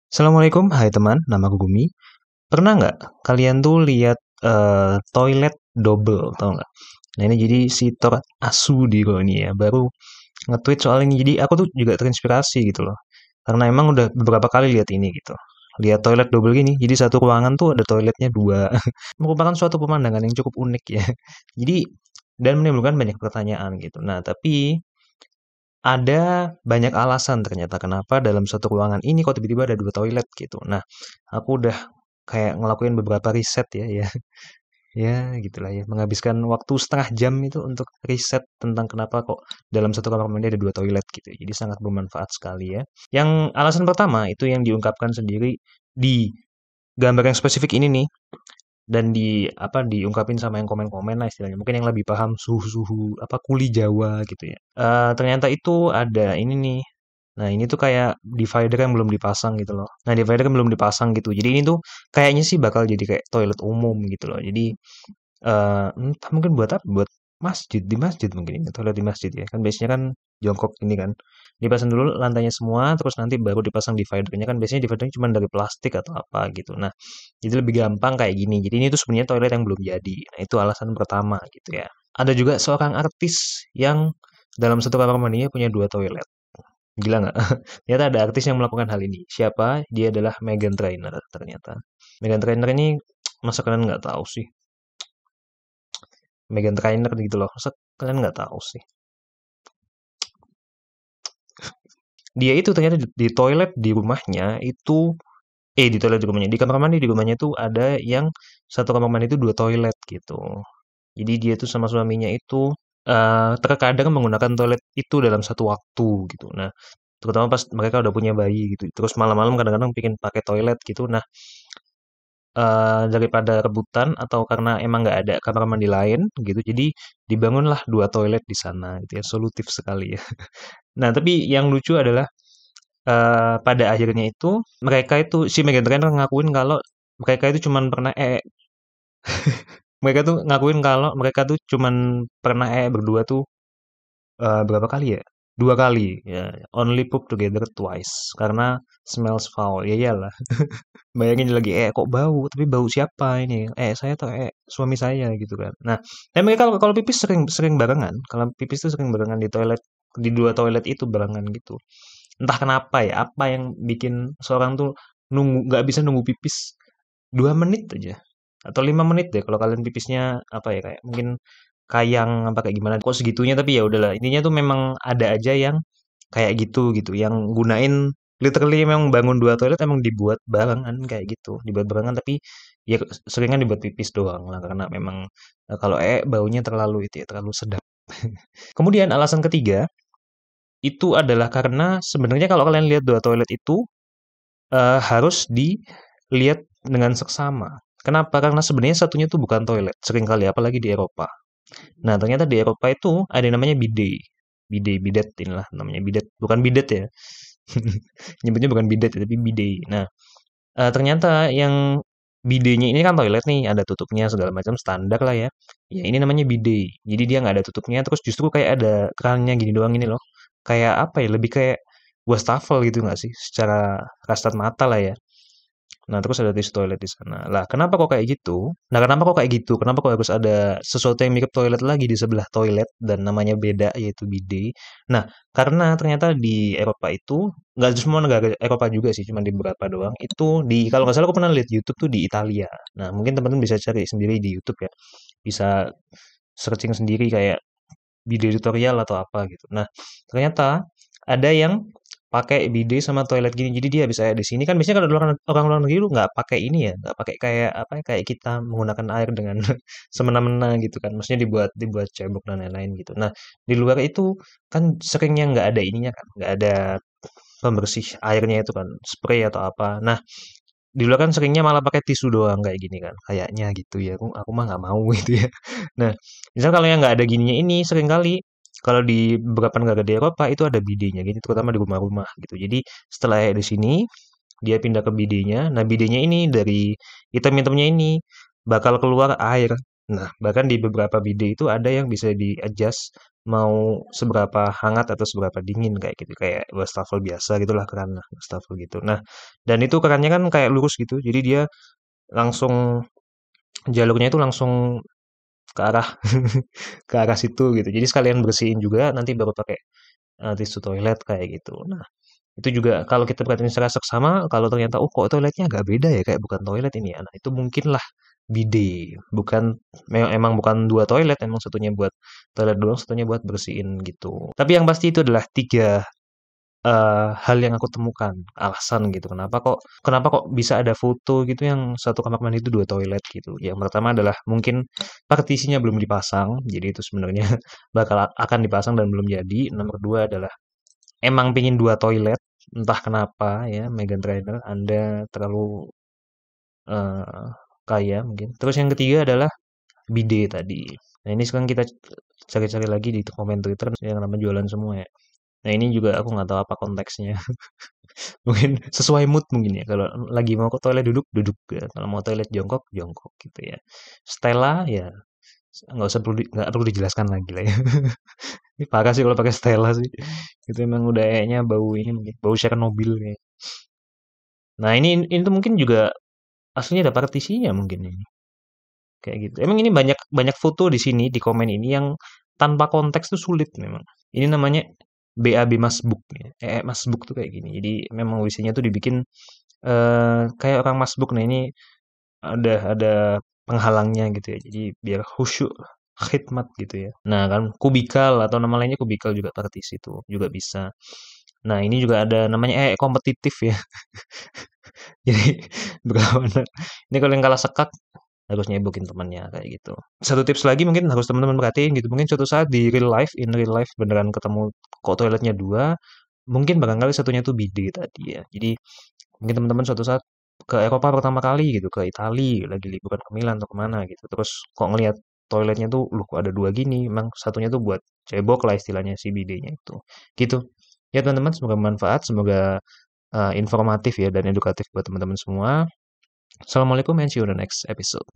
Assalamualaikum, hai teman, nama aku Gumi. Pernah nggak kalian tuh lihat toilet double, tau nggak? Nah ini jadi si Tor Asu di ini ya, baru nge-tweet soal ini. Jadi aku tuh juga terinspirasi gitu loh. Karena emang udah beberapa kali lihat ini gitu. Lihat toilet double gini, jadi satu ruangan tuh ada toiletnya dua. Merupakan suatu pemandangan yang cukup unik ya. Jadi, dan menimbulkan banyak pertanyaan gitu. Nah, tapi ada banyak alasan ternyata kenapa dalam satu ruangan ini kok tiba-tiba ada dua toilet gitu. Nah, aku udah kayak ngelakuin beberapa riset ya, ya, ya gitulah ya, menghabiskan waktu setengah jam itu untuk riset tentang kenapa kok dalam satu kamar mandi ada dua toilet gitu. Jadi sangat bermanfaat sekali ya. Yang alasan pertama itu yang diungkapkan sendiri di gambar yang spesifik ini nih, dan diungkapin sama yang komen-komen lah istilahnya. Mungkin yang lebih paham suhu-suhu apa kuli Jawa gitu ya. Ternyata itu ada ini nih. Nah, ini tuh kayak divider yang belum dipasang gitu loh. Nah, divider yang belum dipasang gitu. Jadi ini tuh kayaknya sih bakal jadi kayak toilet umum gitu loh. Jadi entah mungkin buat apa? Buat masjid, di masjid mungkin ini, toilet di masjid ya. Kan biasanya kan jongkok ini kan. Dipasang dulu lantainya semua, terus nanti baru dipasang dividernya kan biasanya dividernya cuma dari plastik atau apa gitu. Nah, jadi lebih gampang kayak gini. Jadi ini tuh sebenarnya toilet yang belum jadi. Nah, itu alasan pertama gitu ya. Ada juga seorang artis yang dalam satu kamar mandinya punya dua toilet. Gila nggak? Ternyata ada artis yang melakukan hal ini. Siapa? Dia adalah Meghan Trainor ternyata. Meghan Trainor ini masa kalian nggak tahu sih? Meghan Trainor gitu loh. Masa kalian nggak tahu sih? Dia itu ternyata di toilet di rumahnya itu di toilet di rumahnya, di kamar mandi di rumahnya itu ada yang satu kamar mandi itu dua toilet gitu. Jadi dia tuh sama suaminya itu terkadang menggunakan toilet itu dalam satu waktu gitu. Nah, terutama pas mereka udah punya bayi gitu. Terus malam-malam kadang-kadang bikin pakai toilet gitu. Nah, daripada rebutan atau karena emang nggak ada kamar mandi lain gitu, jadi dibangunlah 2 toilet di sana gitu ya, solutif sekali ya. Nah, tapi yang lucu adalah, pada akhirnya itu mereka itu si Meghan Trainor ngakuin kalau mereka itu cuman pernah mereka tuh ngakuin kalau mereka tuh cuman pernah berdua tuh berapa kali ya? 2 kali ya, only poop together twice karena smells foul. Ya iyalah. Bayangin lagi, kok bau? Tapi bau siapa ini? Saya atau suami saya gitu kan. Nah, tapi mereka kalau kalau pipis sering sering barengan. Kalau pipis tuh sering barengan di toilet, di dua toilet itu barengan gitu. Entah kenapa ya, apa yang bikin seorang tuh nggak bisa nunggu pipis 2 menit aja atau 5 menit deh kalau kalian pipisnya apa ya kayak mungkin kayang apa kayak gimana kok segitunya tapi ya udahlah intinya tuh memang ada aja yang kayak gitu gitu yang gunain literally memang bangun dua toilet emang dibuat barengan kayak gitu dibuat barengan tapi ya seringan dibuat pipis doang lah karena memang kalau baunya terlalu itu ya terlalu sedap. Kemudian alasan ketiga itu adalah karena sebenarnya kalau kalian lihat dua toilet itu harus dilihat dengan seksama. Kenapa? Karena sebenarnya satunya itu bukan toilet, seringkali apalagi di Eropa. Nah, ternyata di Eropa itu ada yang namanya bidet. Bidet inilah namanya bidet, bukan bidet ya. Nyebutnya bukan bidet ya, tapi bidet. Nah, ternyata yang bidenya ini kan toilet nih, ada tutupnya segala macam standar lah ya. Ya ini namanya bidet. Jadi dia nggak ada tutupnya, terus justru kayak ada kerannya gini doang ini loh. Kayak apa ya? Lebih kayak wastafel gitu nggak sih? Secara kasat mata lah ya. Nah, terus ada tisu toilet di sana. Lah, kenapa kok kayak gitu? Nah, kenapa kok kayak gitu? Kenapa kok harus ada sesuatu yang mirip toilet lagi di sebelah toilet dan namanya beda yaitu bidet? Nah, karena ternyata di Eropa itu nggak semua negara Eropa juga sih, cuma di beberapa doang. Itu di kalau nggak salah aku pernah lihat YouTube tuh di Italia. Nah, mungkin teman-teman bisa cari sendiri di YouTube ya. Bisa searching sendiri kayak bidet tutorial atau apa gitu. Nah, ternyata ada yang pakai bidet sama toilet gini. Jadi dia bisa di sini kan biasanya kalau orang orang luar negeri lu nggak pakai ini ya, nggak pakai kayak apa ya, kayak kita menggunakan air dengan semena-mena gitu kan. Maksudnya dibuat dibuat cebok dan lain-lain gitu. Nah, di luar itu kan seringnya nggak ada ininya kan, nggak ada pembersih airnya itu kan, spray atau apa. Nah, di luar kan seringnya malah pakai tisu doang kayak gini kan, kayaknya gitu ya. Aku mah nggak mau gitu ya. Nah, misal kalau yang nggak ada gininya ini sering kali kalau di beberapa negara di Eropa itu ada bidenya gitu, terutama di rumah-rumah gitu. Jadi setelah di sini dia pindah ke bidenya. Nah, bidenya ini dari item-itemnya ini bakal keluar air. Nah, bahkan di beberapa bide itu ada yang bisa di adjust mau seberapa hangat atau seberapa dingin kayak gitu, kayak wastafel biasa gitulah, keran wastafel gitu. Nah, dan itu kerannya kan kayak lurus gitu, jadi dia langsung jalurnya itu langsung ke arah ke arah situ gitu. Jadi sekalian bersihin juga nanti baru pakai tisu toilet kayak gitu. Nah, itu juga kalau kita perhatiin secara seksama, kalau ternyata oh kok toiletnya agak beda ya kayak bukan toilet ini ya. Nah, itu mungkinlah bidet. Bukan emang bukan dua toilet, emang satunya buat toilet doang, satunya buat bersihin gitu. Tapi yang pasti itu adalah tiga hal yang aku temukan, alasan gitu, kenapa kok bisa ada foto gitu yang satu kamar mandi itu 2 toilet gitu. Yang pertama adalah mungkin partisinya belum dipasang, jadi itu sebenarnya akan dipasang dan belum jadi. Nomor 2 adalah emang pingin 2 toilet, entah kenapa ya Meghan Trainor, Anda terlalu, eee, kaya mungkin. Terus yang ketiga adalah bidet tadi. Nah ini sekarang kita cari-cari lagi di komen Twitter yang nama jualan semua ya. Nah ini juga aku nggak tahu apa konteksnya. Mungkin sesuai mood mungkin ya. Kalau lagi mau ke toilet duduk, duduk ya. Kalau mau toilet jongkok, jongkok gitu ya. Stella ya nggak perlu dijelaskan lagi lah ya. Ini parah sih kalau pakai Stella sih. Itu emang udah kayaknya bau ini mungkin bau Chernobyl kayak. Nah ini tuh mungkin juga aslinya ada partisinya mungkin ini. Kayak gitu. Emang ini banyak banyak foto di sini di komen ini yang tanpa konteks tuh sulit memang. Ini namanya BAB Masbuk ya. Masbuk tuh kayak gini. Jadi memang WC-nya tuh dibikin kayak orang masbuk. Nah ini ada penghalangnya gitu ya. Jadi biar khusyuk khidmat gitu ya. Nah kan kubikal atau nama lainnya kubikal juga partisi itu juga bisa. Nah ini juga ada namanya kompetitif ya. Jadi berlawanan. Ini kalau yang kalah sekak harus nyebokin temannya kayak gitu. Satu tips lagi mungkin harus teman-teman perhatiin gitu. Mungkin suatu saat di real life, in real life beneran ketemu kok toiletnya dua, mungkin barangkali satunya tuh bidet tadi ya. Jadi mungkin teman-teman suatu saat ke Eropa pertama kali gitu, ke Italia, lagi liburan ke Milan atau kemana gitu. Terus kok ngelihat toiletnya tuh, loh kok ada dua gini, emang satunya tuh buat cebok lah istilahnya si bidenya itu. Gitu. Ya teman-teman, semoga bermanfaat, semoga informatif ya dan edukatif buat teman-teman semua. Assalamualaikum and see you on the next episode.